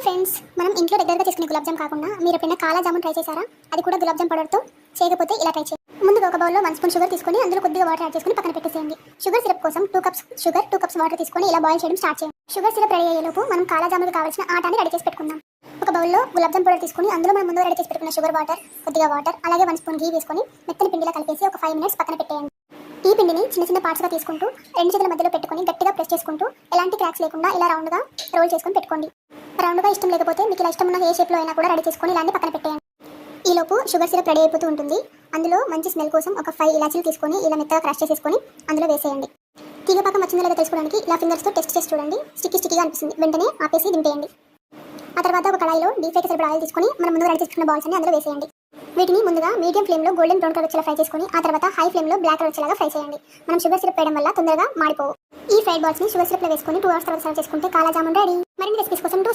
Friends, మనం ఇంట్లో రెగ్యులర్గా చేసుకునే గులాబ్ జామ్ కాకుండా మీరు ఎప్పుడైనా కాలా జామున్ ట్రై చేశారా? అది కూడా గులాబ్ జామ్ పౌడర్తో. చేయకపోతే ఇలా ట్రై చేయండి. ముందుగా ఒక బౌల్లో 1 స్పూన్ షుగర్ తీసుకొని అందులో కొద్దిగా వాటర్ యాడ్ చేసుకొని పక్కన పెట్టేసేయండి. షుగర్ సిరప్ కోసం 2 కప్స్ షుగర్, 2 కప్స్ వాటర్ తీసుకొని ఇలా బాయిల్ చేయడం స్టార్ట్ చేయండి. షుగర్ సిరప్ రెడీ అయ్యేలోపు మనం కాలా జామున్కి కావాల్సిన ఆటాన్ని రెడీ చేసి పెట్టుకుందాం. ఒక బౌల్లో గులాబ్ జామ్ పౌడర్ తీసుకొని అందులో మనం ముందుగా రెడీ చేసి పెట్టుకున్న షుగర్, కొద్దిగా వాటర్, అలాగే 1 స్పూన్ ఘీ వేసుకొని మెత్తని పిండిలా కలిపేసి ఒక 5 మినిట్స్ పక్కన పెట్టేయండి. ఈ పిండిని చిన్న చిన్న పార్ట్స్గా తీసుకుంటూ 2 చేతుల మధ్యలో పెట్టుకొని గట్టిగా ప్రెస్ చేసుకుంటూ ఎలాంటి క్రాక్స్ లేకుండా ఇలా రౌండ్గా రోల్ చేసుకొని పెట్టుకోండి. రౌండ్గా ఇష్టం లేకపోతే మీకు ఇలా ఇష్టం ఉన్న ఏ షేప్లో అయినా కూడా రెడీ చేసుకొని ఇలాంటి పక్కన పెట్టేయండి. ఈలోపు షుగర్ సిరప్ రెడీ అయిపోతూ ఉంటుంది. అందులో మంచి స్మెల్ కోసం ఒక 5 ఇలాచీలు తీసుకొని ఇలా మెత్తగా క్రష్ చేసేసుకొని అందులో వేసేయండి. తీగ పాకం వచ్చిందో లేదో తెలుసుకోవడానికి ఇలా ఫింగర్స్తో టెస్ట్ చేసి చూడండి. స్టిక్కీగా అనిపిస్తుంది, వెంటనే ఆపేసి దింపేయండి. ఆ తర్వాత ఒక కడాయిలో డీప్ ఫ్రైకి సరిపడా ఆయిల్ తీసుకొని మనం ముందుగా రెడీ చేసుకున్న బాల్స్ అన్ని అందులో వేసేయండి. వీటిని ముందుగా మీడియం ఫ్లేమ్లో గోల్డెన్ బ్రౌన్ కలర్ వచ్చేలా ఫ్రై చేసుకొని ఆ తర్వాత హై ఫ్లేమ్లో బ్లాక్ కలర్ వచ్చేలాగా ఫ్రై చేయండి. మనం షుగర్ సిరప్ వేయడం వల్ల తొందరగా మాడిపోవు. ఈ ఫ్రైడ్ బాల్స్ని షుగర్ సిరప్లో వేసుకొని 2 అవర్స్ తర్వాత సర్వ్ చేసుకుంటే కాలా జామున్ రెడీ. మరిన్ని రెసిపీస్ కోసం